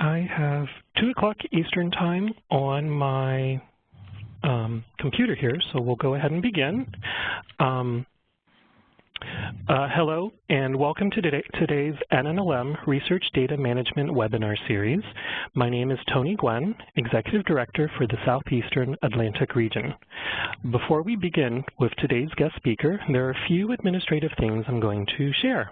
I have 2 o'clock Eastern Time on my computer here, so we'll go ahead and begin. Hello, and welcome to today's NNLM Research Data Management webinar series. My name is Tony Gwen, Executive Director for the Southeastern Atlantic region. Before we begin with today's guest speaker, there are a few administrative things I'm going to share.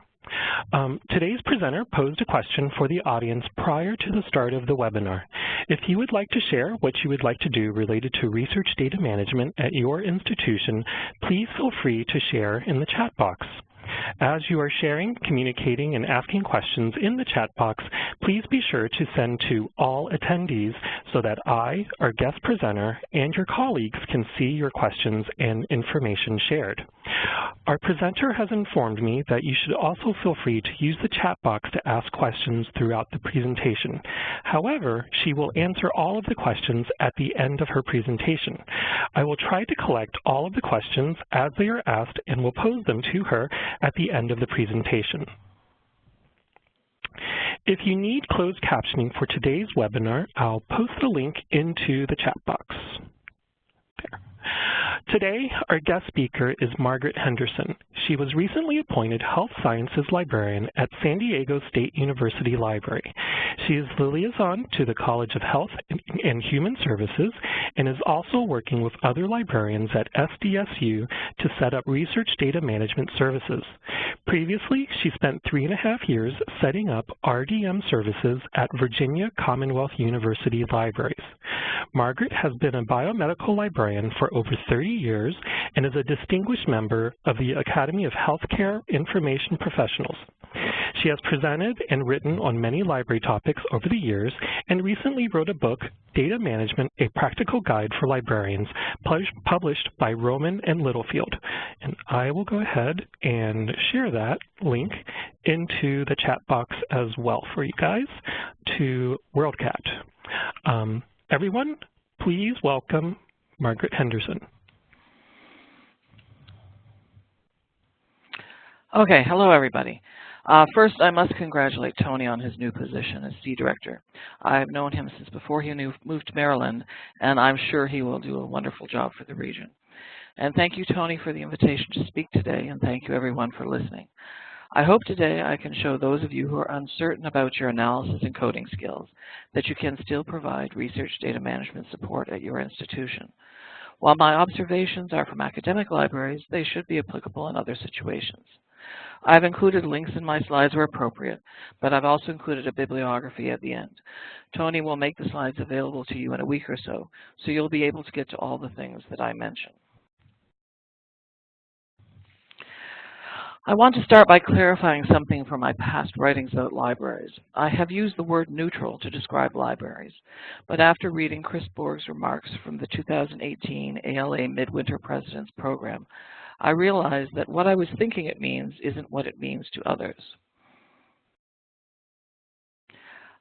Today's presenter posed a question for the audience prior to the start of the webinar. If you would like to share what you would like to do related to research data management at your institution, please feel free to share in the chat box. As you are sharing, communicating, and asking questions in the chat box, please be sure to send to all attendees so that I, our guest presenter, and your colleagues can see your questions and information shared. Our presenter has informed me that you should also feel free to use the chat box to ask questions throughout the presentation. However, she will answer all of the questions at the end of her presentation. I will try to collect all of the questions as they are asked and will pose them to her at the end of the presentation. If you need closed captioning for today's webinar, I'll post the link into the chat box. There. Today, our guest speaker is Margaret Henderson. She was recently appointed Health Sciences Librarian at San Diego State University Library. She is the liaison to the College of Health and Human Services and is also working with other librarians at SDSU to set up research data management services. Previously, she spent 3.5 years setting up RDM services at Virginia Commonwealth University Libraries. Margaret has been a biomedical librarian for over 30 years and is a distinguished member of the Academy of Healthcare Information Professionals. She has presented and written on many library topics over the years and recently wrote a book, Data Management, A Practical Guide for Librarians, published by Rowman and Littlefield. And I will go ahead and share that link into the chat box as well for you guys to WorldCat. Everyone, please welcome Margaret Henderson. Okay, hello everybody. First, I must congratulate Tony on his new position as C Director. I've known him since before he moved to Maryland, and I'm sure he will do a wonderful job for the region. And thank you, Tony, for the invitation to speak today, and thank you everyone for listening. I hope today I can show those of you who are uncertain about your analysis and coding skills that you can still provide research data management support at your institution. While my observations are from academic libraries, they should be applicable in other situations. I've included links in my slides where appropriate, but I've also included a bibliography at the end. Tony will make the slides available to you in a week or so you'll be able to get to all the things that I mentioned. I want to start by clarifying something from my past writings about libraries. I have used the word neutral to describe libraries, but after reading Chris Borg's remarks from the 2018 ALA Midwinter President's Program, I realized that what I was thinking it means isn't what it means to others.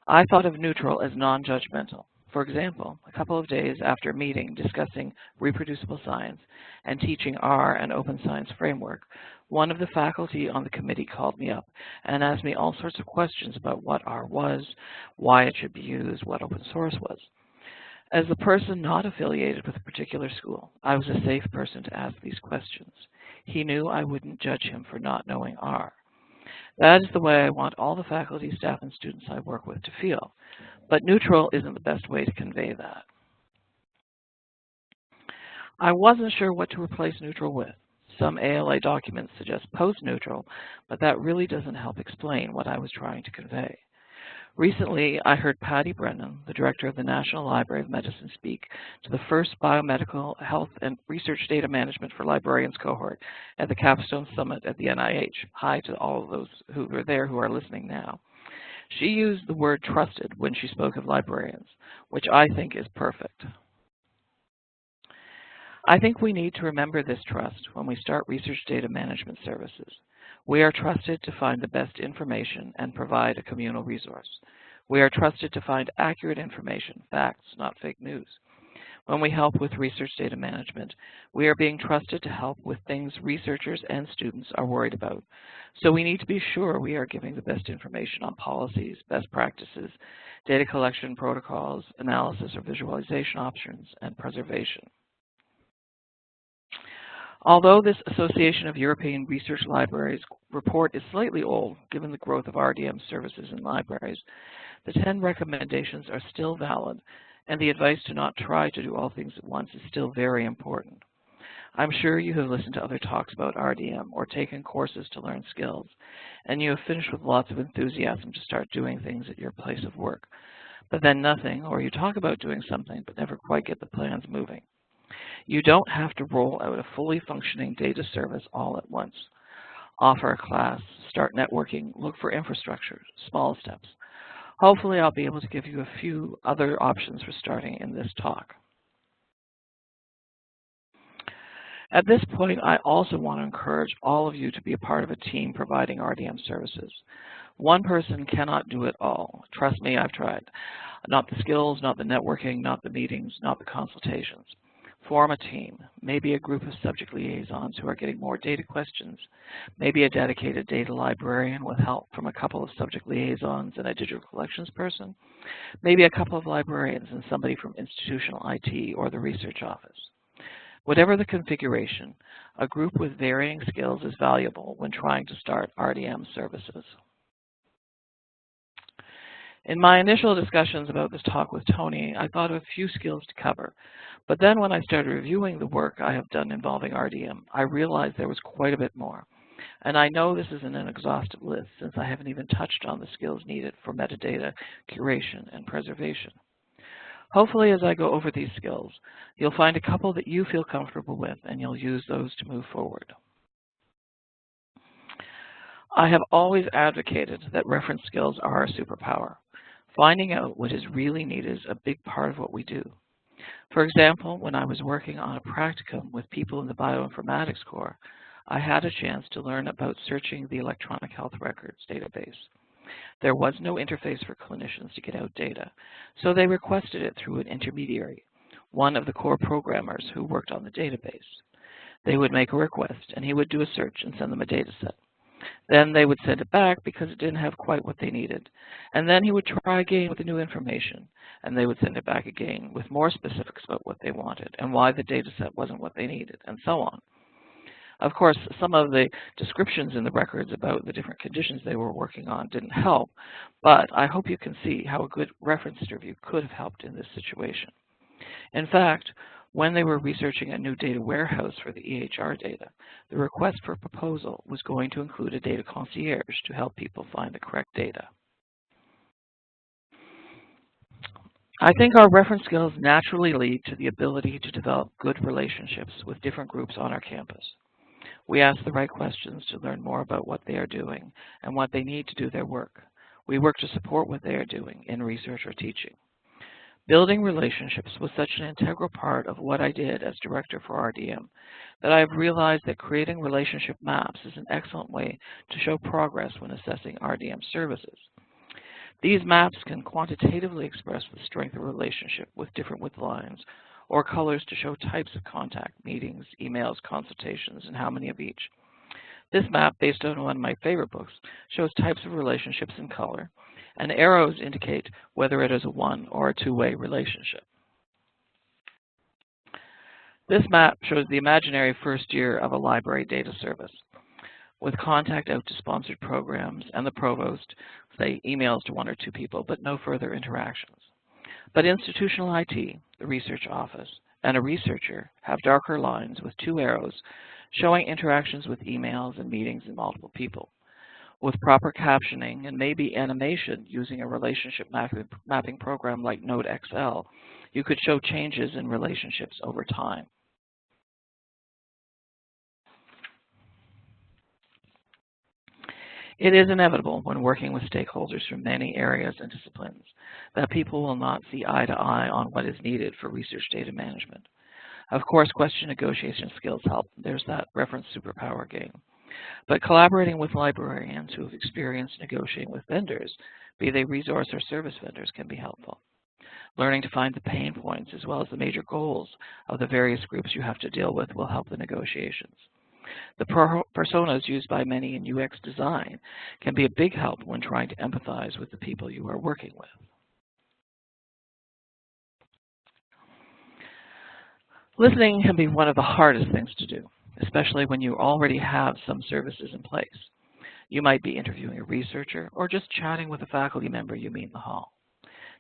I thought of neutral as non-judgmental. For example, a couple of days after a meeting discussing reproducible science and teaching R and open science framework, one of the faculty on the committee called me up and asked me all sorts of questions about what R was, why it should be used, what open source was. As the person not affiliated with a particular school, I was a safe person to ask these questions. He knew I wouldn't judge him for not knowing R. That is the way I want all the faculty, staff, and students I work with to feel. But neutral isn't the best way to convey that. I wasn't sure what to replace neutral with. Some ALA documents suggest post-neutral, but that really doesn't help explain what I was trying to convey. Recently, I heard Patty Brennan, the director of the National Library of Medicine, speak to the first Biomedical Health and Research Data Management for Librarians cohort at the Capstone Summit at the NIH. Hi to all of those who were there who are listening now. She used the word trusted when she spoke of librarians, which I think is perfect. I think we need to remember this trust when we start research data management services. We are trusted to find the best information and provide a communal resource. We are trusted to find accurate information, facts, not fake news. When we help with research data management, we are being trusted to help with things researchers and students are worried about. So we need to be sure we are giving the best information on policies, best practices, data collection protocols, analysis or visualization options, and preservation. Although this Association of European Research Libraries report is slightly old, given the growth of RDM services in libraries, the 10 recommendations are still valid, and the advice to not try to do all things at once is still very important. I'm sure you have listened to other talks about RDM or taken courses to learn skills, and you have finished with lots of enthusiasm to start doing things at your place of work. But then nothing, or you talk about doing something but never quite get the plans moving. You don't have to roll out a fully functioning data service all at once. Offer a class, start networking, look for infrastructure, small steps. Hopefully I'll be able to give you a few other options for starting in this talk. At this point, I also want to encourage all of you to be a part of a team providing RDM services. One person cannot do it all. Trust me, I've tried. Not the skills, not the networking, not the meetings, not the consultations. Form a team, maybe a group of subject liaisons who are getting more data questions, maybe a dedicated data librarian with help from a couple of subject liaisons and a digital collections person, maybe a couple of librarians and somebody from institutional IT or the research office. Whatever the configuration, a group with varying skills is valuable when trying to start RDM services. In my initial discussions about this talk with Tony, I thought of a few skills to cover. But then when I started reviewing the work I have done involving RDM, I realized there was quite a bit more. And I know this isn't an exhaustive list since I haven't even touched on the skills needed for metadata curation and preservation. Hopefully, as I go over these skills, you'll find a couple that you feel comfortable with and you'll use those to move forward. I have always advocated that reference skills are our superpower. Finding out what is really needed is a big part of what we do. For example, when I was working on a practicum with people in the bioinformatics core, I had a chance to learn about searching the electronic health records database. There was no interface for clinicians to get out data, so they requested it through an intermediary, one of the core programmers who worked on the database. They would make a request, and he would do a search and send them a data set. Then they would send it back because it didn't have quite what they needed. And then he would try again with the new information, and they would send it back again with more specifics about what they wanted and why the data set wasn't what they needed, and so on. Of course, some of the descriptions in the records about the different conditions they were working on didn't help, but I hope you can see how a good reference interview could have helped in this situation. In fact, when they were researching a new data warehouse for the EHR data, the request for proposal was going to include a data concierge to help people find the correct data. I think our reference skills naturally lead to the ability to develop good relationships with different groups on our campus. We ask the right questions to learn more about what they are doing and what they need to do their work. We work to support what they are doing in research or teaching. Building relationships was such an integral part of what I did as director for RDM that I have realized that creating relationship maps is an excellent way to show progress when assessing RDM services. These maps can quantitatively express the strength of a relationship with different width lines or colors to show types of contact, meetings, emails, consultations, and how many of each. This map, based on one of my favorite books, shows types of relationships in color, and arrows indicate whether it is a one or a two-way relationship. This map shows the imaginary first year of a library data service, with contact out to sponsored programs and the provost, say, emails to one or two people, but no further interactions. But institutional IT, the research office, and a researcher have darker lines with two arrows showing interactions with emails and meetings and multiple people. With proper captioning and maybe animation using a relationship mapping program like NodeXL, you could show changes in relationships over time. It is inevitable when working with stakeholders from many areas and disciplines that people will not see eye to eye on what is needed for research data management. Of course, question negotiation skills help. There's that reference superpower game. But collaborating with librarians who have experienced negotiating with vendors, be they resource or service vendors, can be helpful. Learning to find the pain points as well as the major goals of the various groups you have to deal with will help the negotiations. The personas used by many in UX design can be a big help when trying to empathize with the people you are working with. Listening can be one of the hardest things to do, especially when you already have some services in place. You might be interviewing a researcher or just chatting with a faculty member you meet in the hall.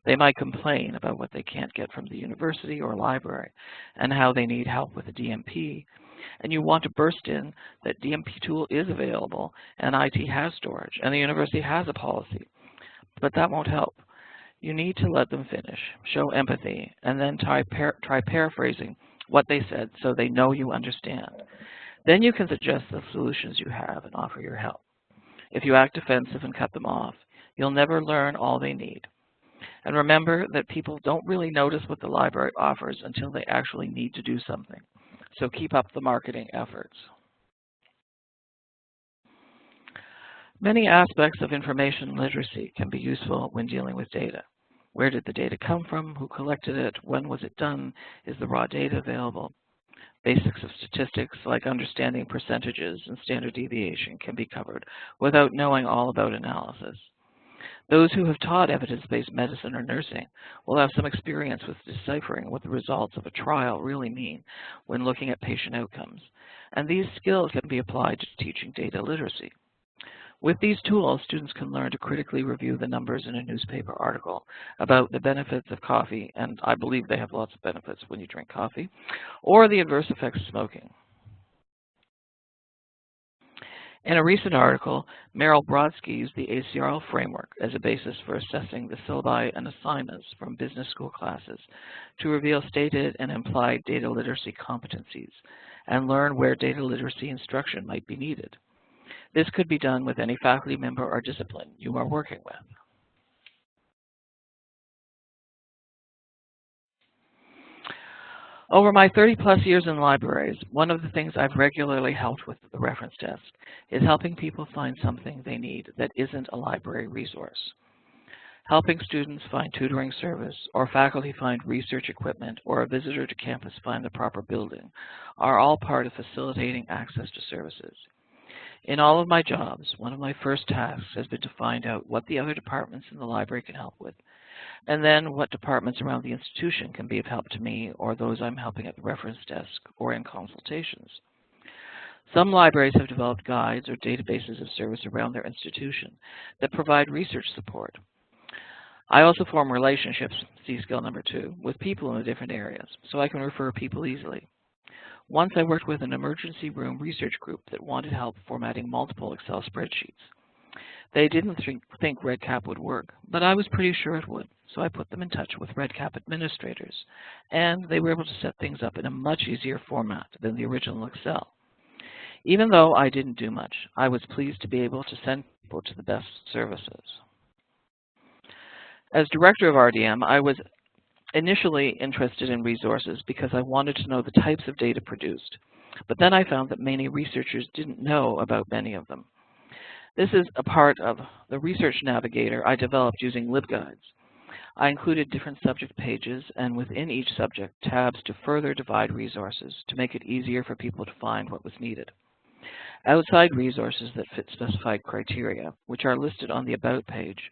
They might complain about what they can't get from the university or library and how they need help with a DMP, and you want to burst in that DMP tool is available and IT has storage and the university has a policy, but that won't help. You need to let them finish, show empathy, and then try paraphrasing what they said so they know you understand. Then you can suggest the solutions you have and offer your help. If you act defensive and cut them off, you'll never learn all they need. And remember that people don't really notice what the library offers until they actually need to do something. So keep up the marketing efforts. Many aspects of information literacy can be useful when dealing with data. Where did the data come from? Who collected it? When was it done? Is the raw data available? Basics of statistics like understanding percentages and standard deviation can be covered without knowing all about analysis. Those who have taught evidence-based medicine or nursing will have some experience with deciphering what the results of a trial really mean when looking at patient outcomes, and these skills can be applied to teaching data literacy. With these tools, students can learn to critically review the numbers in a newspaper article about the benefits of coffee, and I believe they have lots of benefits when you drink coffee, or the adverse effects of smoking. In a recent article, Meryl Brodsky used the ACRL framework as a basis for assessing the syllabi and assignments from business school classes to reveal stated and implied data literacy competencies and learn where data literacy instruction might be needed. This could be done with any faculty member or discipline you are working with. Over my 30-plus years in libraries, one of the things I've regularly helped with the reference desk is helping people find something they need that isn't a library resource. Helping students find tutoring service, or faculty find research equipment, or a visitor to campus find the proper building are all part of facilitating access to services. In all of my jobs, one of my first tasks has been to find out what the other departments in the library can help with, and then what departments around the institution can be of help to me or those I'm helping at the reference desk or in consultations. Some libraries have developed guides or databases of service around their institution that provide research support. I also form relationships, see skill number 2, with people in the different areas, so I can refer people easily. Once I worked with an emergency room research group that wanted help formatting multiple Excel spreadsheets. They didn't think REDCap would work, but I was pretty sure it would, so I put them in touch with REDCap administrators, and they were able to set things up in a much easier format than the original Excel. Even though I didn't do much, I was pleased to be able to send people to the best services. As director of RDM, I was initially interested in resources because I wanted to know the types of data produced, but then I found that many researchers didn't know about many of them. This is a part of the research navigator I developed using LibGuides. I included different subject pages and within each subject tabs to further divide resources to make it easier for people to find what was needed. Outside resources that fit specified criteria, which are listed on the About page,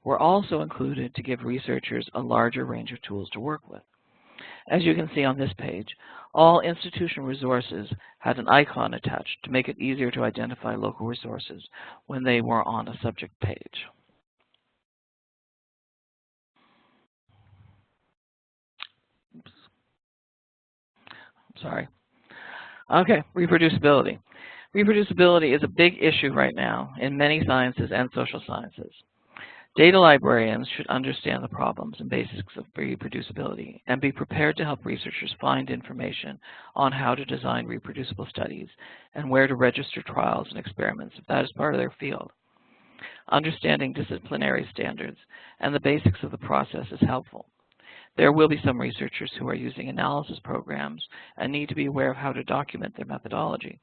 were also included to give researchers a larger range of tools to work with. As you can see on this page, all institution resources had an icon attached to make it easier to identify local resources when they were on a subject page. Oops. Sorry. Okay, reproducibility. Reproducibility is a big issue right now in many sciences and social sciences. Data librarians should understand the problems and basics of reproducibility and be prepared to help researchers find information on how to design reproducible studies and where to register trials and experiments if that is part of their field. Understanding disciplinary standards and the basics of the process is helpful. There will be some researchers who are using analysis programs and need to be aware of how to document their methodology.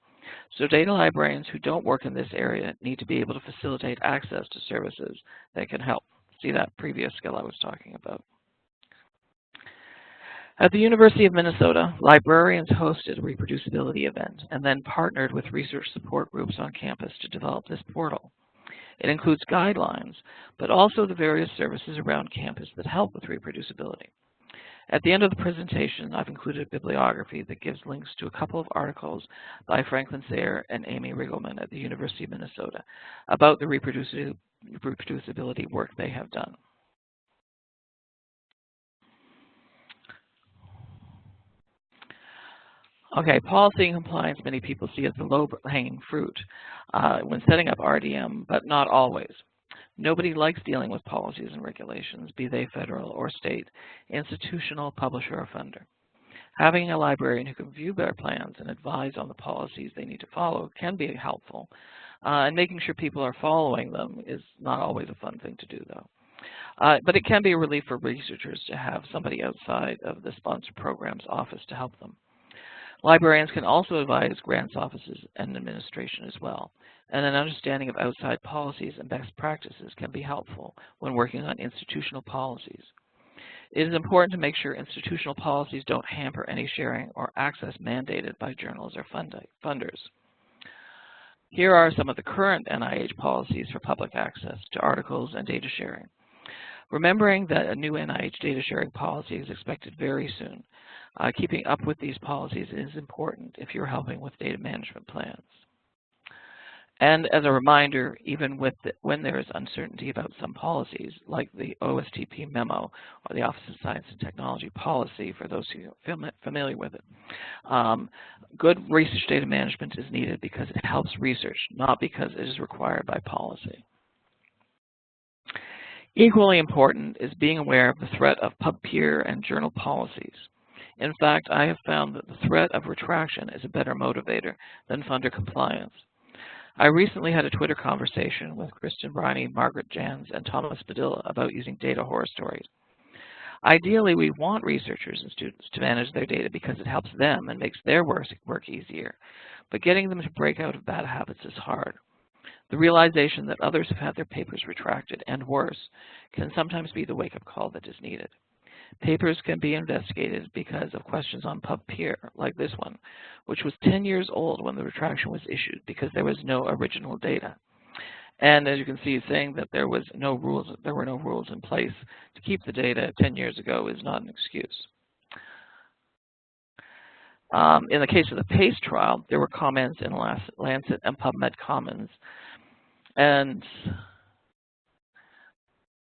So data librarians who don't work in this area need to be able to facilitate access to services that can help. See that previous skill I was talking about. At the University of Minnesota, librarians hosted a reproducibility event and then partnered with research support groups on campus to develop this portal. It includes guidelines, but also the various services around campus that help with reproducibility. At the end of the presentation, I've included a bibliography that gives links to a couple of articles by Franklin Sayre and Amy Riggleman at the University of Minnesota about the reproducibility work they have done. Okay, policy and compliance many people see as the low-hanging fruit when setting up RDM, but not always. Nobody likes dealing with policies and regulations, be they federal or state, institutional, publisher, or funder. Having a librarian who can view their plans and advise on the policies they need to follow can be helpful, and making sure people are following them is not always a fun thing to do, though. But it can be a relief for researchers to have somebody outside of the sponsored program's office to help them. Librarians can also advise grants offices and administration as well, and an understanding of outside policies and best practices can be helpful when working on institutional policies. It is important to make sure institutional policies don't hamper any sharing or access mandated by journals or funders. Here are some of the current NIH policies for public access to articles and data sharing. Remembering that a new NIH data sharing policy is expected very soon, keeping up with these policies is important if you're helping with data management plans. And as a reminder, even when there is uncertainty about some policies, like the OSTP memo or the Office of Science and Technology policy, for those who are familiar with it, good research data management is needed because it helps research, not because it is required by policy. Equally important is being aware of the threat of pub-peer and journal policies. In fact, I have found that the threat of retraction is a better motivator than funder compliance. I recently had a Twitter conversation with Kristen Briney, Margaret Jans, and Thomas Padilla about using data horror stories. Ideally, we want researchers and students to manage their data because it helps them and makes their work easier. But getting them to break out of bad habits is hard. The realization that others have had their papers retracted, and worse, can sometimes be the wake-up call that is needed. Papers can be investigated because of questions on pub-peer, like this one, which was 10 years old when the retraction was issued because there was no original data. And as you can see, saying that there were no rules in place to keep the data 10 years ago is not an excuse. In the case of the PACE trial, there were comments in Lancet and PubMed Commons. And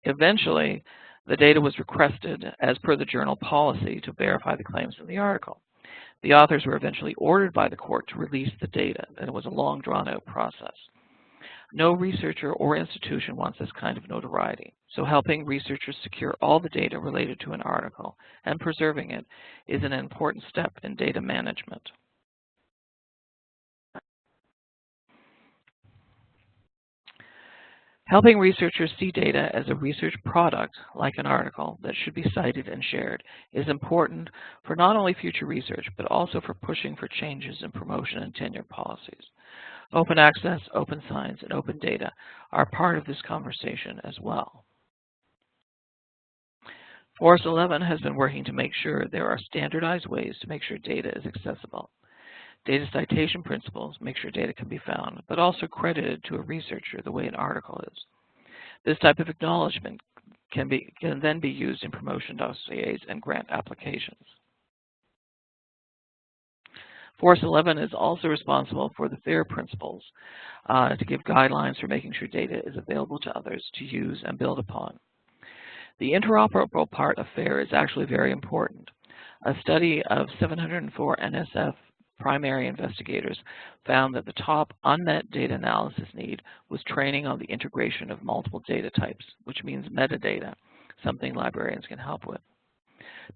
eventually, the data was requested as per the journal policy to verify the claims in the article. The authors were eventually ordered by the court to release the data, and it was a long, drawn-out process. No researcher or institution wants this kind of notoriety, so helping researchers secure all the data related to an article and preserving it is an important step in data management. Helping researchers see data as a research product, like an article, that should be cited and shared is important for not only future research, but also for pushing for changes in promotion and tenure policies. Open access, open science, and open data are part of this conversation as well. Force 11 has been working to make sure there are standardized ways to make sure data is accessible. Data citation principles make sure data can be found, but also credited to a researcher the way an article is. This type of acknowledgement can then be used in promotion dossiers and grant applications. Force 11 is also responsible for the FAIR principles to give guidelines for making sure data is available to others to use and build upon. The interoperable part of FAIR is actually very important. A study of 704 NSF primary investigators found that the top unmet data analysis need was training on the integration of multiple data types, which means metadata, something librarians can help with.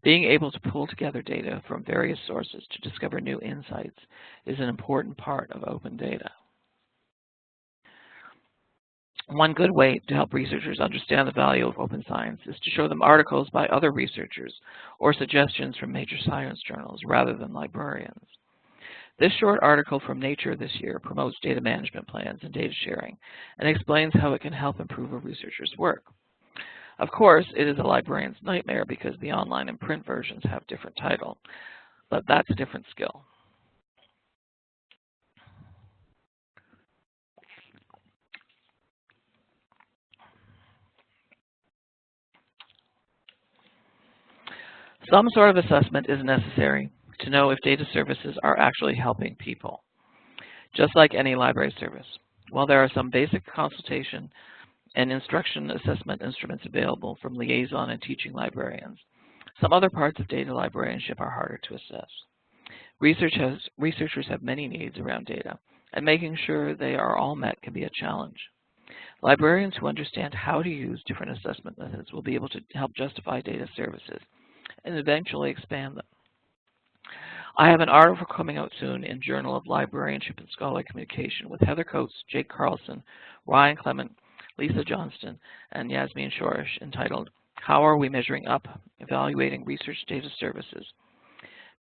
Being able to pull together data from various sources to discover new insights is an important part of open data. One good way to help researchers understand the value of open science is to show them articles by other researchers or suggestions from major science journals rather than librarians. This short article from Nature this year promotes data management plans and data sharing and explains how it can help improve a researcher's work. Of course, it is a librarian's nightmare because the online and print versions have different titles, but that's a different skill. Some sort of assessment is necessary to know if data services are actually helping people, just like any library service. While there are some basic consultation and instruction assessment instruments available from liaison and teaching librarians, some other parts of data librarianship are harder to assess. Researchers have many needs around data, and making sure they are all met can be a challenge. Librarians who understand how to use different assessment methods will be able to help justify data services and eventually expand them. I have an article coming out soon in Journal of Librarianship and Scholarly Communication with Heather Coates, Jake Carlson, Ryan Clement, Lisa Johnston, and Yasmin Shorish entitled, How Are We Measuring Up? Evaluating Research Data Services.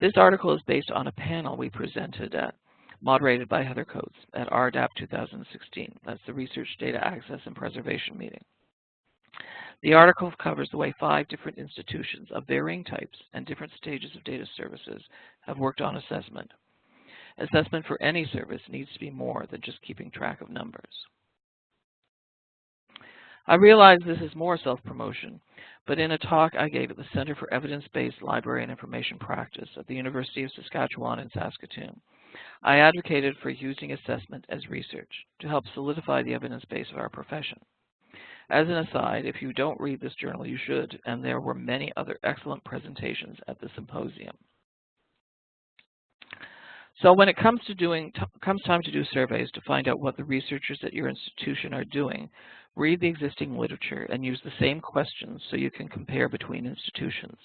This article is based on a panel we presented at, moderated by Heather Coates at RDAP 2016. That's the Research Data Access and Preservation meeting. The article covers the way 5 different institutions of varying types and different stages of data services have worked on assessment. Assessment for any service needs to be more than just keeping track of numbers. I realize this is more self-promotion, but in a talk I gave at the Center for Evidence-Based Library and Information Practice at the University of Saskatchewan in Saskatoon, I advocated for using assessment as research to help solidify the evidence base of our profession. As an aside, if you don't read this journal, you should, and there were many other excellent presentations at the symposium. So when it comes time to do surveys to find out what the researchers at your institution are doing, read the existing literature and use the same questions so you can compare between institutions.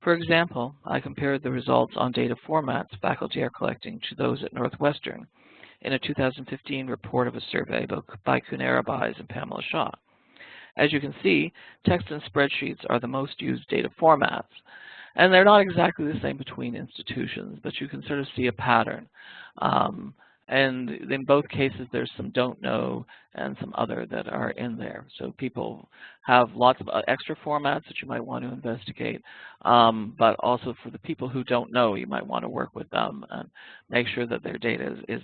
For example, I compared the results on data formats faculty are collecting to those at Northwestern in a 2015 report of a survey by Kunera Buys and Pamela Shaw. As you can see, text and spreadsheets are the most used data formats, and they're not exactly the same between institutions, but you can sort of see a pattern. And in both cases, there's some don't know and some other that are in there. So people have lots of extra formats that you might want to investigate, but also for the people who don't know, you might want to work with them and make sure that their data is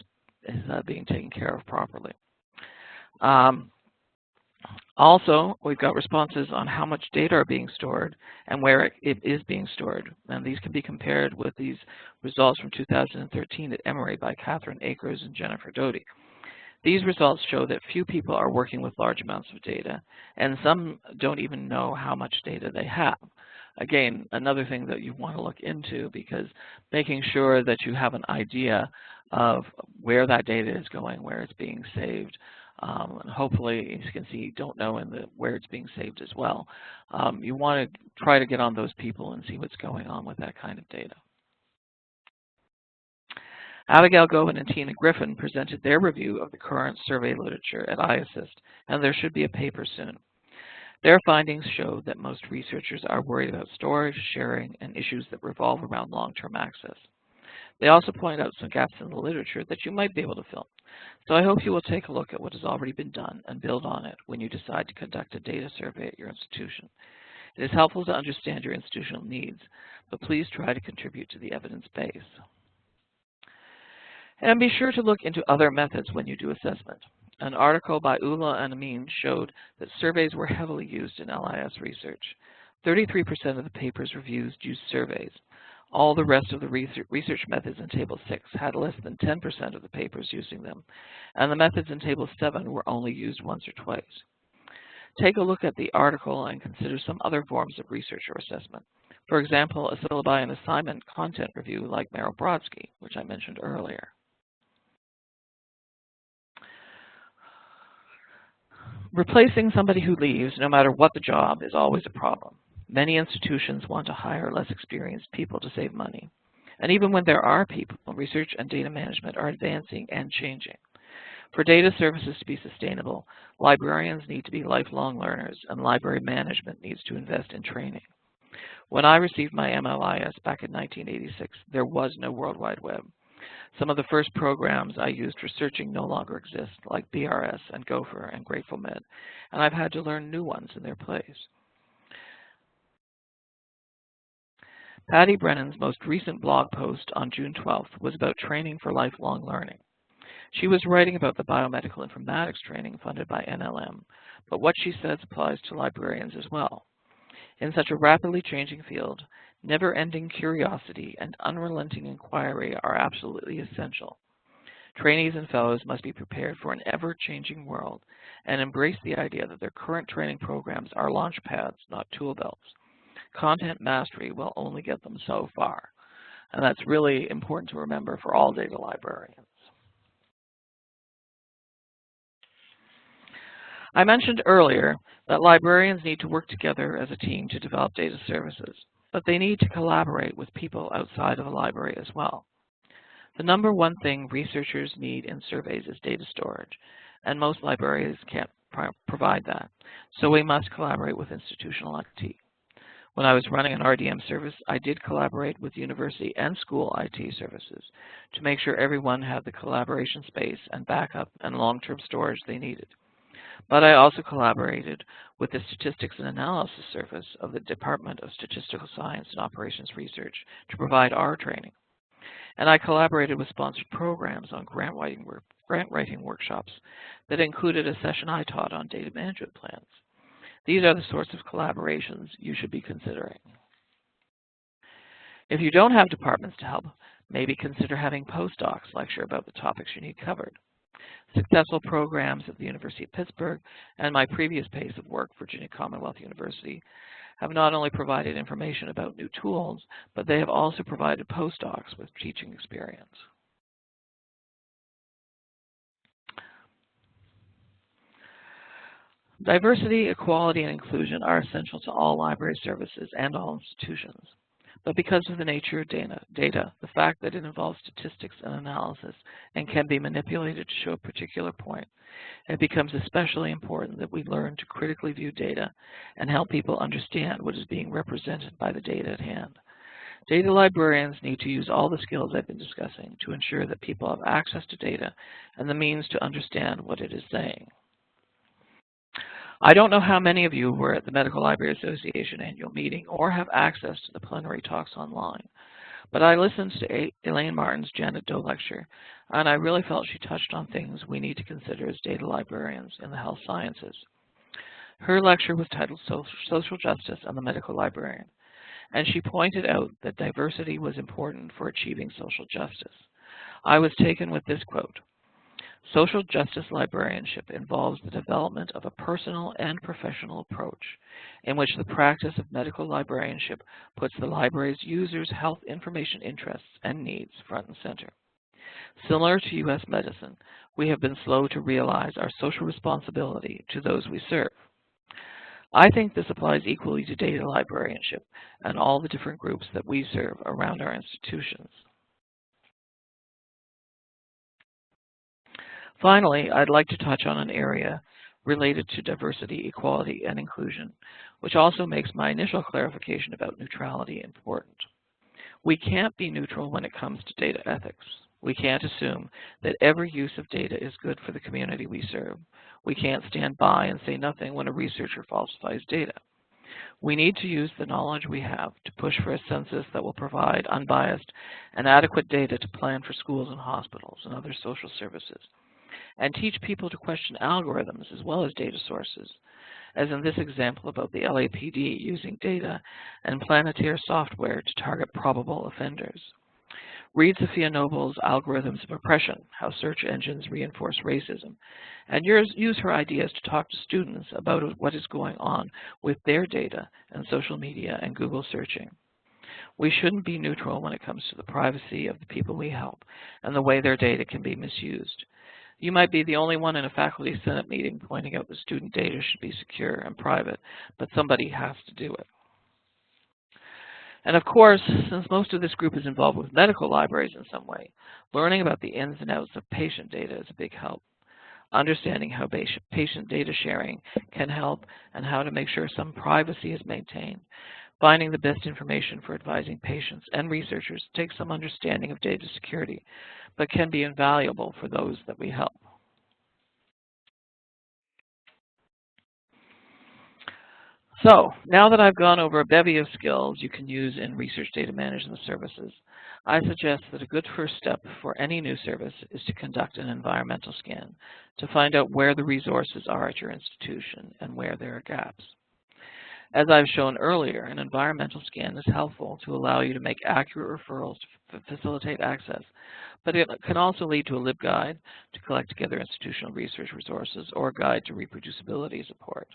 being taken care of properly. Also, we've got responses on how much data are being stored and where it is being stored. And these can be compared with these results from 2013 at Emory by Catherine Akers and Jennifer Doty. These results show that few people are working with large amounts of data, and some don't even know how much data they have. Again, another thing that you want to look into, because making sure that you have an idea of where that data is going, where it's being saved, and hopefully, as you can see, don't know where it's being saved as well. You want to try to get on those people and see what's going on with that kind of data. Abigail Govan and Tina Griffin presented their review of the current survey literature at iAssist, and there should be a paper soon. Their findings show that most researchers are worried about storage, sharing, and issues that revolve around long-term access. They also point out some gaps in the literature that you might be able to fill. So I hope you will take a look at what has already been done and build on it when you decide to conduct a data survey at your institution. It is helpful to understand your institutional needs, but please try to contribute to the evidence base. And be sure to look into other methods when you do assessment. An article by Ula and Amin showed that surveys were heavily used in LIS research. 33% of the papers reviewed used surveys. All the rest of the research methods in Table 6 had less than 10% of the papers using them, and the methods in Table 7 were only used once or twice. Take a look at the article and consider some other forms of research or assessment. For example, a syllabi and assignment content review like Merrill-Brodsky, which I mentioned earlier. Replacing somebody who leaves, no matter what the job, is always a problem. Many institutions want to hire less experienced people to save money. And even when there are people, research and data management are advancing and changing. For data services to be sustainable, librarians need to be lifelong learners, and library management needs to invest in training. When I received my MLIS back in 1986, there was no World Wide Web. Some of the first programs I used for searching no longer exist, like BRS and Gopher and Grateful Med, and I've had to learn new ones in their place. Patty Brennan's most recent blog post on June 12th was about training for lifelong learning. She was writing about the biomedical informatics training funded by NLM, but what she says applies to librarians as well. In such a rapidly changing field, never-ending curiosity and unrelenting inquiry are absolutely essential. Trainees and fellows must be prepared for an ever-changing world and embrace the idea that their current training programs are launch pads, not tool belts. Content mastery will only get them so far, and that's really important to remember for all data librarians. I mentioned earlier that librarians need to work together as a team to develop data services, but they need to collaborate with people outside of the library as well. The number one thing researchers need in surveys is data storage, and most libraries can't provide that, so we must collaborate with institutional IT. When I was running an RDM service, I did collaborate with university and school IT services to make sure everyone had the collaboration space and backup and long-term storage they needed. But I also collaborated with the Statistics and Analysis Service of the Department of Statistical Science and Operations Research to provide our training. And I collaborated with sponsored programs on grant writing workshops that included a session I taught on data management plans. These are the sorts of collaborations you should be considering. If you don't have departments to help, maybe consider having postdocs lecture about the topics you need covered. Successful programs at the University of Pittsburgh and my previous place of work, Virginia Commonwealth University, have not only provided information about new tools, but they have also provided postdocs with teaching experience. Diversity, equality, and inclusion are essential to all library services and all institutions. But because of the nature of data, the fact that it involves statistics and analysis and can be manipulated to show a particular point, it becomes especially important that we learn to critically view data and help people understand what is being represented by the data at hand. Data librarians need to use all the skills I've been discussing to ensure that people have access to data and the means to understand what it is saying. I don't know how many of you were at the Medical Library Association annual meeting or have access to the plenary talks online, but I listened to Elaine Martin's Janet Doe lecture, and I really felt she touched on things we need to consider as data librarians in the health sciences. Her lecture was titled Social Justice and the Medical Librarian, and she pointed out that diversity was important for achieving social justice. I was taken with this quote: "Social justice librarianship involves the development of a personal and professional approach in which the practice of medical librarianship puts the library's users' health information interests and needs front and center. Similar to U.S. medicine, we have been slow to realize our social responsibility to those we serve. I think this applies equally to data librarianship and all the different groups that we serve around our institutions." Finally, I'd like to touch on an area related to diversity, equality, and inclusion, which also makes my initial clarification about neutrality important. We can't be neutral when it comes to data ethics. We can't assume that every use of data is good for the community we serve. We can't stand by and say nothing when a researcher falsifies data. We need to use the knowledge we have to push for a census that will provide unbiased and adequate data to plan for schools and hospitals and other social services, and teach people to question algorithms as well as data sources, as in this example about the LAPD using data and Planeteer software to target probable offenders. Read Sophia Noble's Algorithms of Oppression, How Search Engines Reinforce Racism, and use her ideas to talk to students about what is going on with their data and social media and Google searching. We shouldn't be neutral when it comes to the privacy of the people we help and the way their data can be misused. You might be the only one in a faculty senate meeting pointing out that student data should be secure and private, but somebody has to do it. And of course, since most of this group is involved with medical libraries in some way, learning about the ins and outs of patient data is a big help. Understanding how patient data sharing can help and how to make sure some privacy is maintained. Finding the best information for advising patients and researchers takes some understanding of data security, but can be invaluable for those that we help. So now that I've gone over a bevy of skills you can use in research data management services, I suggest that a good first step for any new service is to conduct an environmental scan to find out where the resources are at your institution and where there are gaps. As I've shown earlier, an environmental scan is helpful to allow you to make accurate referrals to facilitate access, but it can also lead to a LibGuide to collect together institutional research resources or a guide to reproducibility support.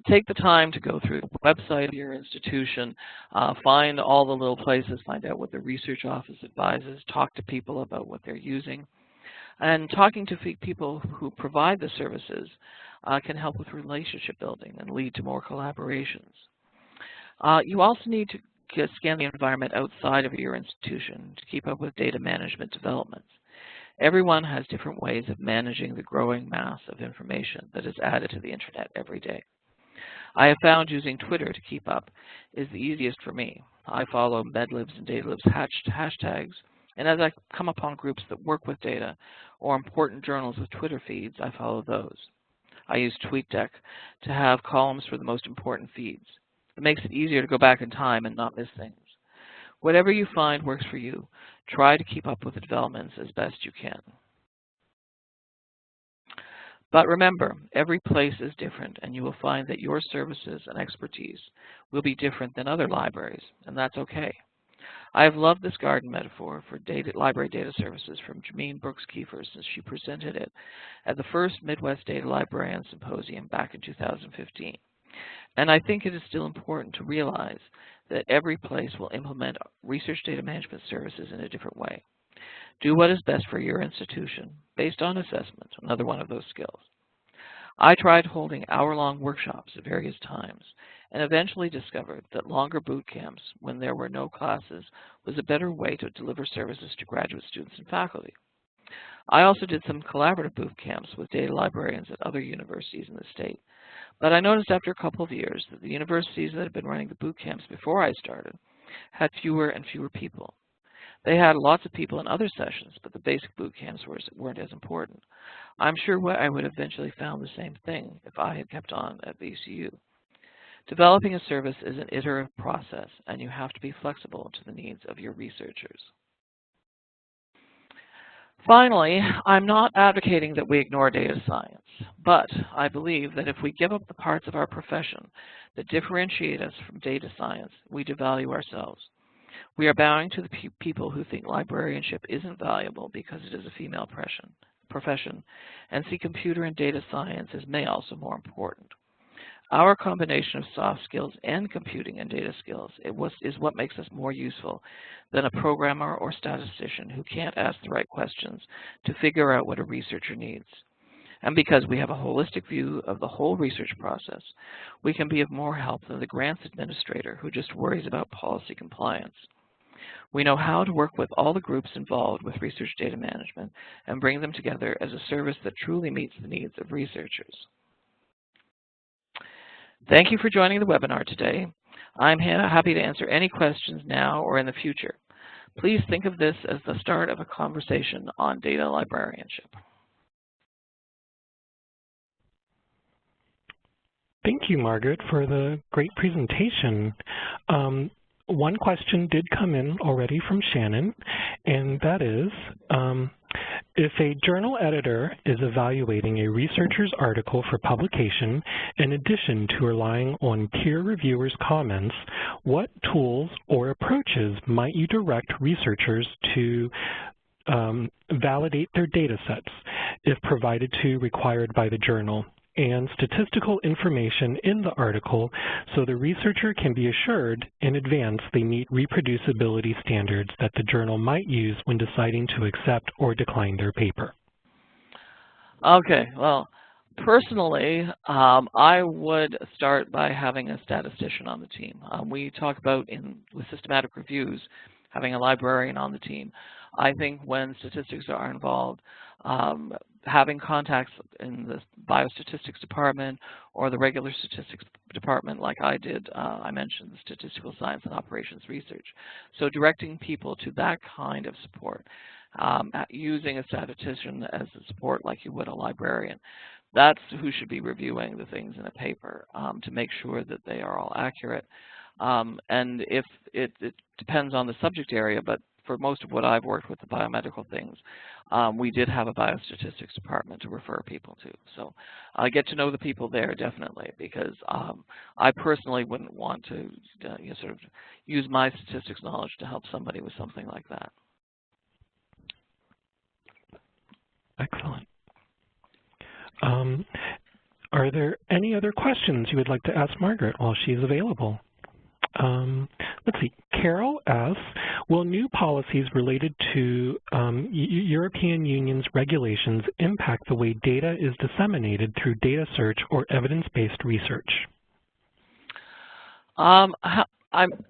Take the time to go through the website of your institution, find all the little places, find out what the research office advises, talk to people about what they're using. And talking to people who provide the services can help with relationship building and lead to more collaborations. You also need to scan the environment outside of your institution to keep up with data management developments. Everyone has different ways of managing the growing mass of information that is added to the internet every day. I have found using Twitter to keep up is the easiest for me. I follow medlibs and datalibs hashtags, and as I come upon groups that work with data or important journals with Twitter feeds, I follow those. I use TweetDeck to have columns for the most important feeds. It makes it easier to go back in time and not miss things. Whatever you find works for you, try to keep up with the developments as best you can. But remember, every place is different, and you will find that your services and expertise will be different than other libraries, and that's okay. I have loved this garden metaphor for library data services from Jameen Brooks-Kiefer since she presented it at the first Midwest Data Librarian Symposium back in 2015. And I think it is still important to realize that every place will implement research data management services in a different way. Do what is best for your institution based on assessment, another one of those skills. I tried holding hour-long workshops at various times and eventually discovered that longer boot camps when there were no classes was a better way to deliver services to graduate students and faculty. I also did some collaborative boot camps with data librarians at other universities in the state, but I noticed after a couple of years that the universities that had been running the boot camps before I started had fewer and fewer people. They had lots of people in other sessions, but the basic boot camps weren't as important. I'm sure I would have eventually found the same thing if I had kept on at VCU. Developing a service is an iterative process, and you have to be flexible to the needs of your researchers. Finally, I'm not advocating that we ignore data science, but I believe that if we give up the parts of our profession that differentiate us from data science, we devalue ourselves. We are bowing to the people who think librarianship isn't valuable because it is a female profession and see computer and data science as also more important. Our combination of soft skills and computing and data skills is what makes us more useful than a programmer or statistician who can't ask the right questions to figure out what a researcher needs. And because we have a holistic view of the whole research process, we can be of more help than the grants administrator who just worries about policy compliance. We know how to work with all the groups involved with research data management and bring them together as a service that truly meets the needs of researchers. Thank you for joining the webinar today. I'm happy to answer any questions now or in the future. Please think of this as the start of a conversation on data librarianship. Thank you, Margaret, for the great presentation. One question did come in already from Shannon, and that is, if a journal editor is evaluating a researcher's article for publication, in addition to relying on peer reviewers' comments, what tools or approaches might you direct researchers to validate their data sets, if provided to required by the journal, and statistical information in the article so the researcher can be assured in advance they meet reproducibility standards that the journal might use when deciding to accept or decline their paper? Okay, well, personally, I would start by having a statistician on the team. We talk about with systematic reviews having a librarian on the team. I think when statistics are involved, having contacts in the biostatistics department or the regular statistics department like I did, I mentioned the statistical science and operations research. So directing people to that kind of support, using a statistician as a support like you would a librarian, that's who should be reviewing the things in a paper to make sure that they are all accurate. And if it depends on the subject area, but for most of what I've worked with, the biomedical things, we did have a biostatistics department to refer people to. So I get to know the people there definitely, because I personally wouldn't want to sort of use my statistics knowledge to help somebody with something like that. Excellent. Are there any other questions you would like to ask Margaret while she's available? Let's see. Carol asks, will new policies related to European Union's regulations impact the way data is disseminated through data search or evidence-based research? I'm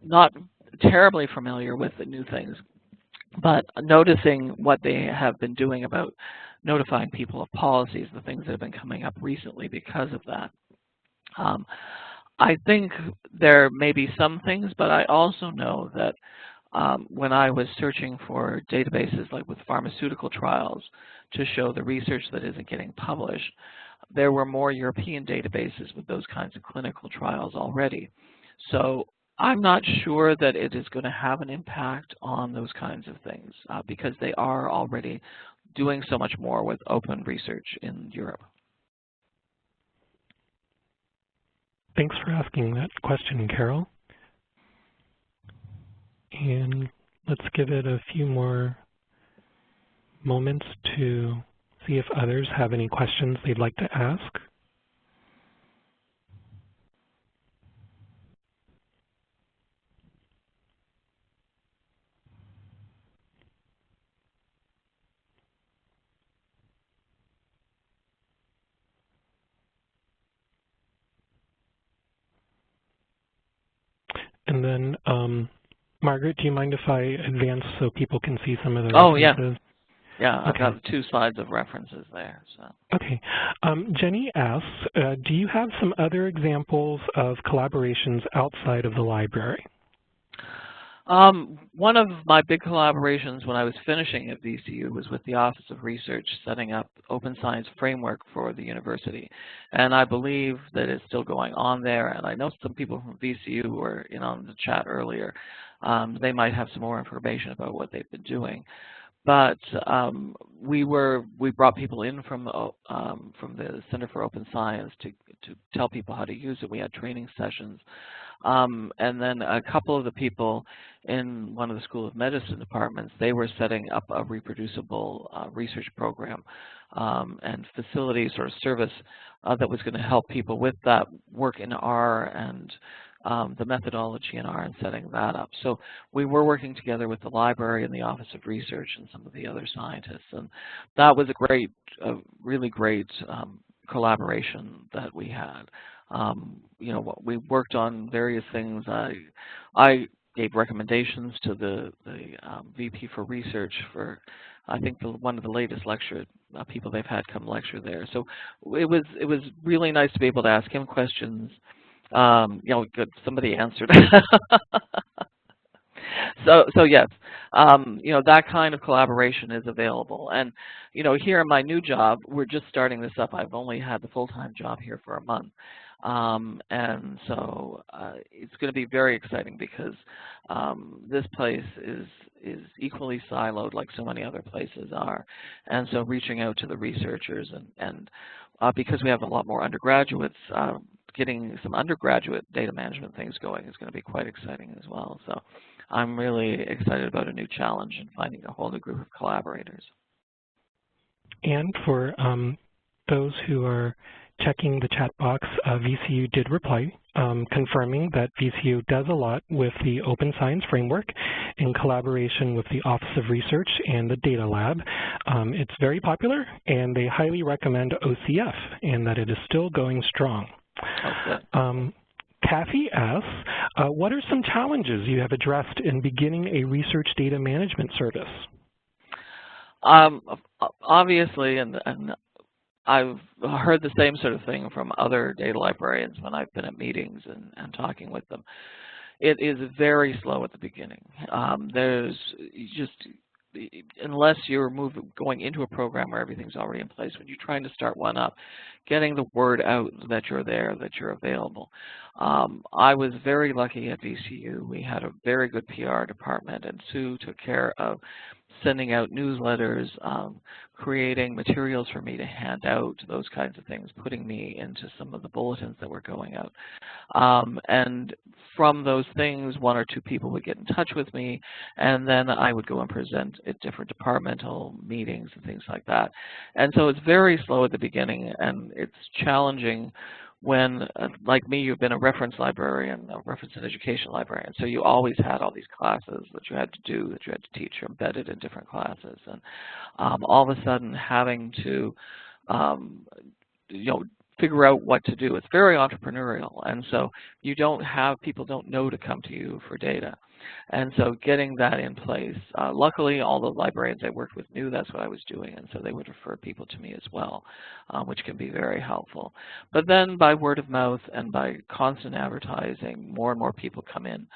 not terribly familiar with the new things, but noticing what they have been doing about notifying people of policies, the things that have been coming up recently because of that. I think there may be some things, but I also know that when I was searching for databases like with pharmaceutical trials to show the research that isn't getting published, there were more European databases with those kinds of clinical trials already. So I'm not sure that it is going to have an impact on those kinds of things because they are already doing so much more with open research in Europe. Thanks for asking that question, Carol. And let's give it a few more moments to see if others have any questions they'd like to ask. And then, Margaret, do you mind if I advance so people can see some of the references? Yeah, I've okay. got 2 slides of references there. So. Okay. Jenny asks, do you have some other examples of collaborations outside of the library? One of my big collaborations when I was finishing at VCU was with the Office of Research setting up open science framework for the university. And I believe that it's still going on there. And I know some people from VCU who were in on the chat earlier. They might have some more information about what they've been doing. But we brought people in from the Center for Open Science to tell people how to use it. We had training sessions. And then a couple of the people in one of the School of Medicine departments, they were setting up a reproducible research program and facility sort of service that was going to help people with that work in R and the methodology in R and setting that up. So we were working together with the library and the Office of Research and some of the other scientists. And that was a really great collaboration that we had. We worked on various things. I gave recommendations to the VP for research for, I think, one of the latest lecture people they've had come lecture there. So it was really nice to be able to ask him questions. Good, somebody answered. So yes, that kind of collaboration is available. And, here in my new job, we're just starting this up. I've only had the full-time job here for a month. And so it's going to be very exciting because this place is equally siloed like so many other places are. And so reaching out to the researchers and because we have a lot more undergraduates, getting some undergraduate data management things going is going to be quite exciting as well. So I'm really excited about a new challenge and finding a whole new group of collaborators. And for those who are checking the chat box, VCU did reply, confirming that VCU does a lot with the Open Science Framework in collaboration with the Office of Research and the Data Lab. It's very popular, and they highly recommend OCF, and that it is still going strong. Kathy asks, what are some challenges you have addressed in beginning a research data management service? Obviously, and I've heard the same sort of thing from other data librarians when I've been at meetings and talking with them. It is very slow at the beginning. There's just unless you're going into a program where everything's already in place, when you're trying to start one up, getting the word out that you're there, that you're available. I was very lucky at VCU. We had a very good PR department, and Sue took care of sending out newsletters, creating materials for me to hand out, those kinds of things, putting me into some of the bulletins that were going out. And from those things, one or two people would get in touch with me, and then I would go and present at different departmental meetings and things like that. And so it's very slow at the beginning, and it's challenging when, like me, you've been a reference librarian, a reference and education librarian, so you always had all these classes that you had to do, that you had to teach, you're embedded in different classes, and all of a sudden having to, figure out what to do. It's very entrepreneurial, and so people don't know to come to you for data. And so getting that in place, luckily all the librarians I worked with knew that's what I was doing, and so they would refer people to me as well, which can be very helpful. But then by word of mouth and by constant advertising, more and more people come in,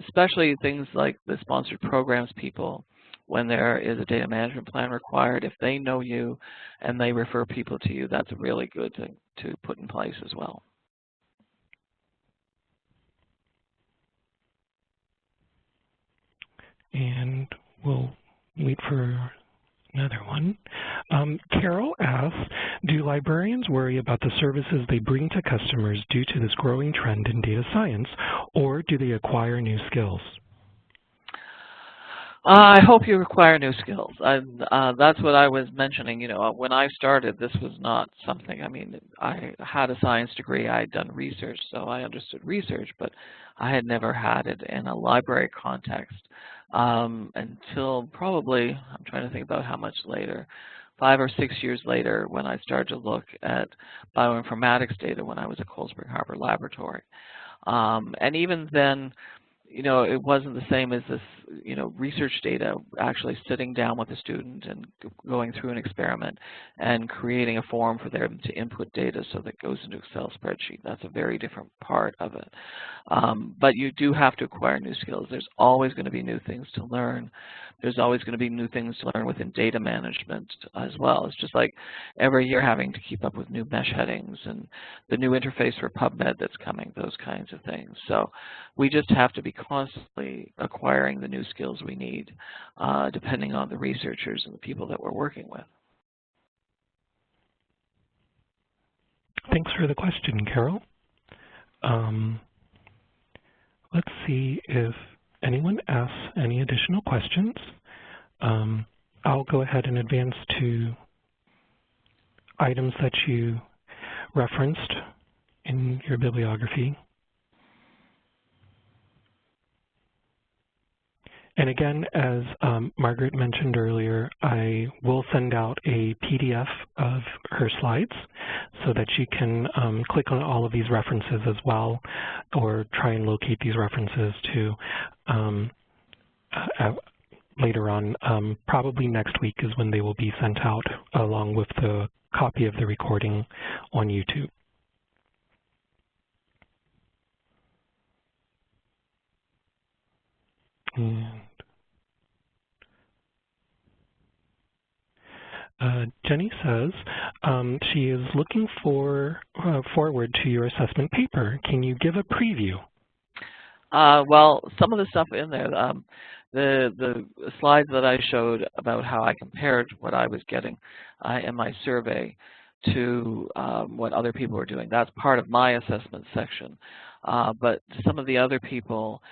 especially things like the sponsored programs people. When there is a data management plan required, if they know you and they refer people to you, that's a really good thing to put in place as well. And we'll wait for another one. Carol asks, do librarians worry about the services they bring to customers due to this growing trend in data science, or do they acquire new skills? I hope you acquire new skills. That's what I was mentioning. When I started, this was not something, I had a science degree, I had done research, so I understood research, but I had never had it in a library context until probably, I'm trying to think about how much later, 5 or 6 years later, when I started to look at bioinformatics data when I was at Cold Spring Harbor Laboratory. And even then, it wasn't the same as this, research data, actually sitting down with a student and going through an experiment and creating a form for them to input data so that goes into Excel spreadsheet. That's a very different part of it. But you do have to acquire new skills. There's always going to be new things to learn. There's always going to be new things to learn within data management as well. It's just like every year having to keep up with new mesh headings and the new interface for PubMed that's coming, those kinds of things. So we just have to be constantly acquiring the new skills we need, depending on the researchers and the people that we're working with. Thanks for the question, Carol. Let's see if anyone asks any additional questions. I'll go ahead and advance to items that you referenced in your bibliography. And again, as Margaret mentioned earlier, I will send out a PDF of her slides so that you can click on all of these references as well, or try and locate these references to later on. Probably next week is when they will be sent out, along with the copy of the recording on YouTube. And Jenny says she is looking forward to your assessment paper. Can you give a preview? Well, some of the stuff in there, the slides that I showed about how I compared what I was getting in my survey to what other people were doing, that's part of my assessment section. But some of the other people,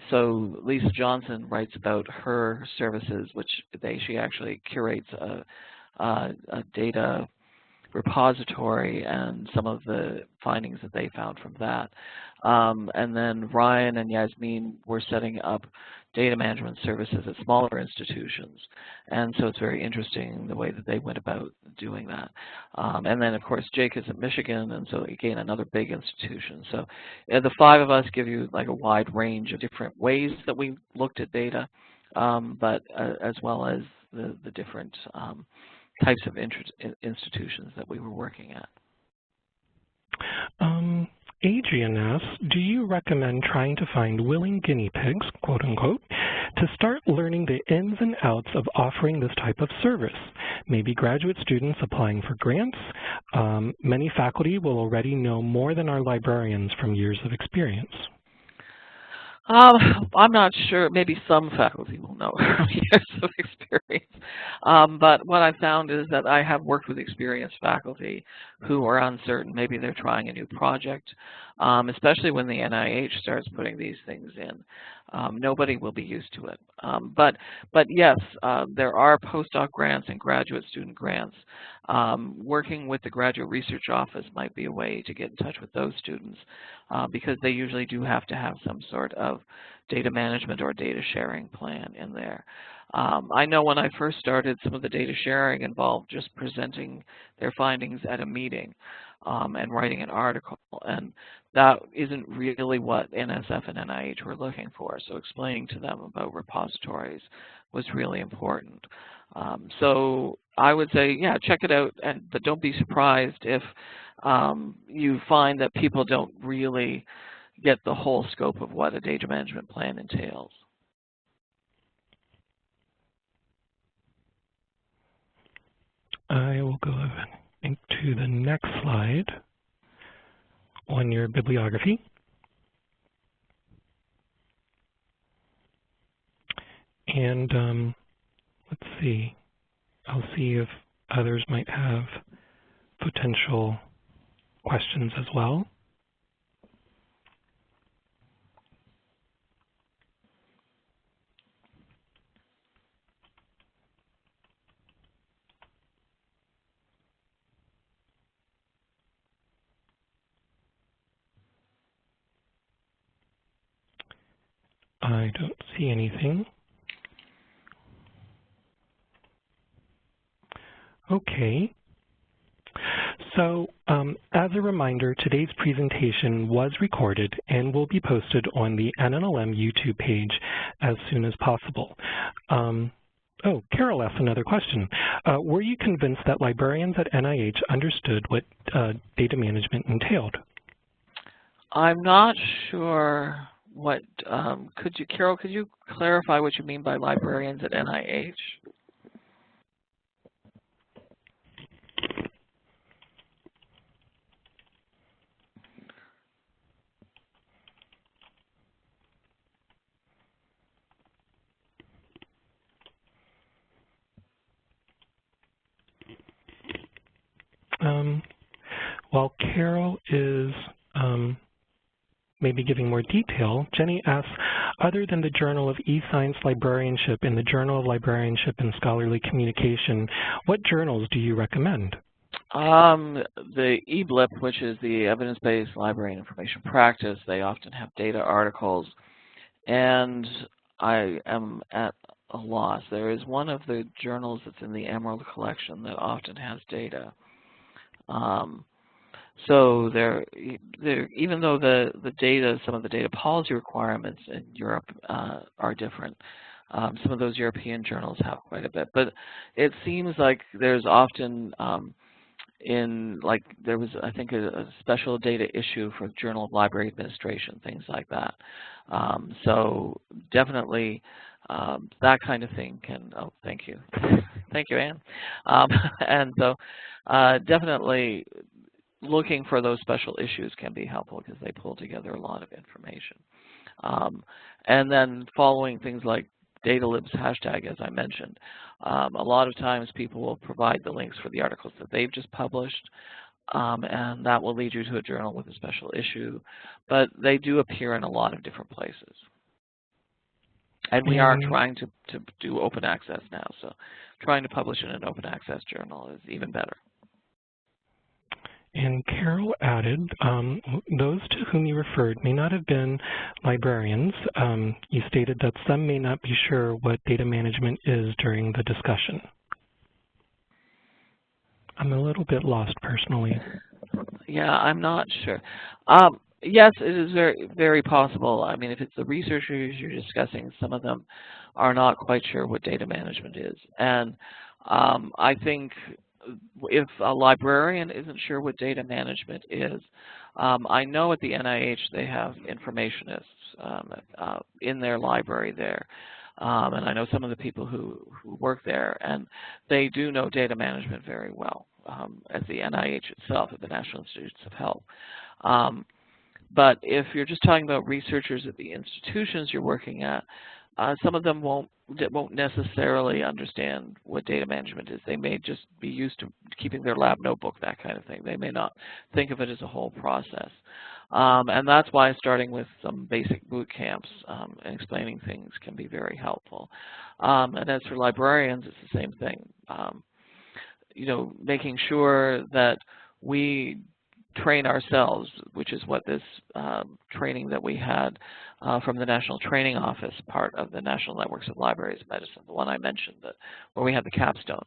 so Lisa Johnson writes about her services, which she actually curates a data repository and some of the findings that they found from that. And then Ryan and Yasmin were setting up data management services at smaller institutions. And so it's very interesting the way that they went about doing that. And then, of course, Jake is at Michigan, and so again, another big institution. So the 5 of us give you like a wide range of different ways that we looked at data, but as well as the different types of institutions that we were working at. Adrian asks, do you recommend trying to find willing guinea pigs, quote unquote, to start learning the ins and outs of offering this type of service. Maybe graduate students applying for grants. Many faculty will already know more than our librarians from years of experience. I'm not sure. Maybe some faculty will know from years of experience. But what I found is that I have worked with experienced faculty who are uncertain. Maybe they're trying a new project, especially when the NIH starts putting these things in. Nobody will be used to it. But yes, there are postdoc grants and graduate student grants. Working with the Graduate Research Office might be a way to get in touch with those students because they usually do have to have some sort of data management or data sharing plan in there. I know when I first started, some of the data sharing involved just presenting their findings at a meeting and writing an article, and that isn't really what NSF and NIH were looking for. So explaining to them about repositories was really important. So I would say, yeah, check it out, but don't be surprised if you find that people don't really get the whole scope of what a data management plan entails. I will go to the next slide on your bibliography. And let's see. I'll see if others might have potential questions as well. I don't see anything. Okay. So as a reminder, today's presentation was recorded and will be posted on the NNLM YouTube page as soon as possible. Oh, Carol asked another question. Were you convinced that librarians at NIH understood what data management entailed? I'm not sure what, Carol, could you clarify what you mean by librarians at NIH? While Carol is maybe giving more detail, Jenny asks, other than the Journal of eScience Librarianship and the Journal of Librarianship and Scholarly Communication, what journals do you recommend? The eBLIP, which is the Evidence-Based Library and Information Practice, they often have data articles, and I am at a loss. There is one of the journals that's in the Emerald collection that often has data. So even though the data, some of the data policy requirements in Europe are different, some of those European journals have quite a bit. But it seems like there's often there was, I think, a special data issue for Journal of Library Administration, things like that. So definitely that kind of thing can, oh, thank you. Thank you, Anne. And so definitely looking for those special issues can be helpful because they pull together a lot of information. And then following things like DataLib's hashtag, as I mentioned, a lot of times people will provide the links for the articles that they've just published, and that will lead you to a journal with a special issue. But they do appear in a lot of different places. And we are trying to do open access now, so trying to publish in an open access journal is even better. And Carol added, those to whom you referred may not have been librarians. You stated that some may not be sure what data management is during the discussion. I'm a little bit lost personally. Yeah, I'm not sure. Yes, it is very, very possible. I mean, if it's the researchers you're discussing, some of them are not quite sure what data management is. And I think if a librarian isn't sure what data management is, I know at the NIH they have informationists in their library there. and I know some of the people who work there, and they do know data management very well, as the NIH itself, at the National Institutes of Health. But if you're just talking about researchers at the institutions you're working at, some of them won't necessarily understand what data management is. They may just be used to keeping their lab notebook, that kind of thing. They may not think of it as a whole process. And that's why starting with some basic boot camps and explaining things can be very helpful. And as for librarians, it's the same thing. You know, making sure that we train ourselves, which is what this training that we had from the National Training Office, part of the National Networks of Libraries of Medicine, the one I mentioned, where we had the capstone.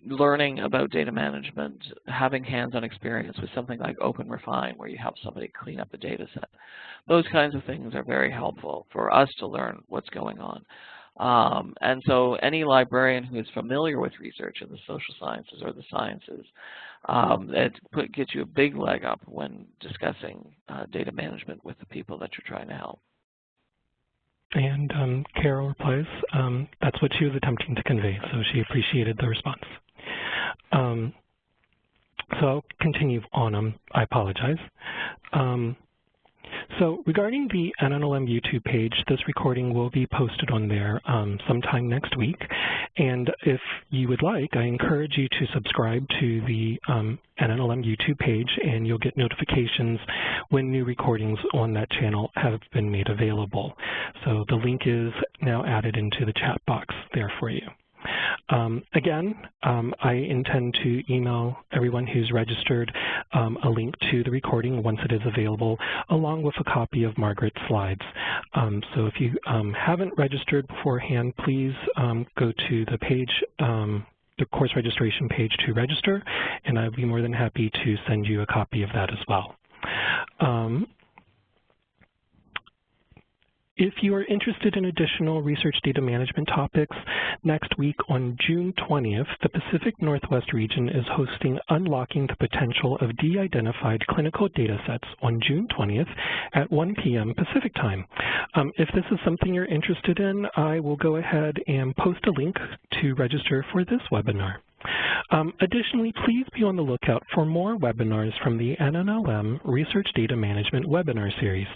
Learning about data management, having hands-on experience with something like OpenRefine, where you help somebody clean up a data set. Those kinds of things are very helpful for us to learn what's going on. And so any librarian who is familiar with research in the social sciences or the sciences, it gets you a big leg up when discussing data management with the people that you're trying to help. And Carol replies, that's what she was attempting to convey, so she appreciated the response. So I'll continue on. I apologize. So regarding the NNLM YouTube page, this recording will be posted on there sometime next week. And if you would like, I encourage you to subscribe to the NNLM YouTube page, and you'll get notifications when new recordings on that channel have been made available. So the link is now added into the chat box there for you. Again, I intend to email everyone who's registered a link to the recording once it is available, along with a copy of Margaret's slides. So if you haven't registered beforehand, please go to the page, the course registration page to register, and I'd be more than happy to send you a copy of that as well. If you are interested in additional research data management topics, next week on June 20th, the Pacific Northwest region is hosting Unlocking the Potential of De-Identified Clinical Datasets on June 20th at 1 p.m. Pacific time. If this is something you're interested in, I will go ahead and post a link to register for this webinar. Additionally, please be on the lookout for more webinars from the NNLM Research Data Management webinar series.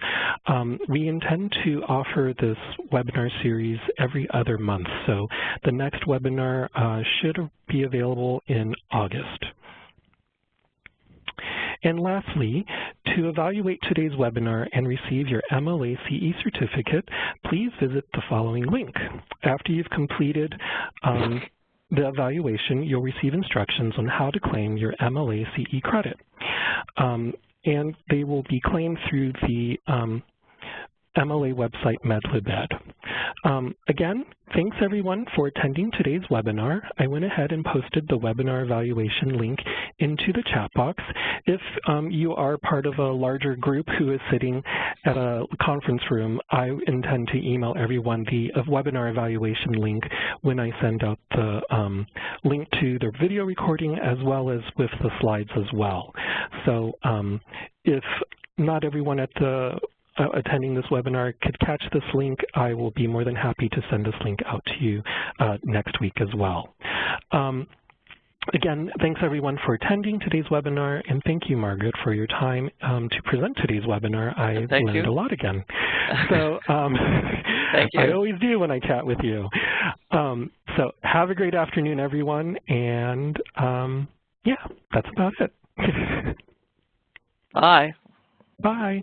We intend to offer this webinar series every other month, so the next webinar should be available in August. And lastly, to evaluate today's webinar and receive your MLA CE certificate, please visit the following link. After you've completed the evaluation, you'll receive instructions on how to claim your MLA CE credit. And they will be claimed through the MLA website MedLibEd. Again, thanks everyone for attending today's webinar. I went ahead and posted the webinar evaluation link into the chat box. If you are part of a larger group who is sitting at a conference room, I intend to email everyone the webinar evaluation link when I send out the link to the video recording, as well as with the slides as well. So if not everyone at the attending this webinar could catch this link, I will be more than happy to send this link out to you next week as well. Again, thanks everyone for attending today's webinar, and thank you, Margaret, for your time to present today's webinar. I learned a lot again. So thank you. I always do when I chat with you. So have a great afternoon, everyone, and yeah, that's about it. Bye. Bye.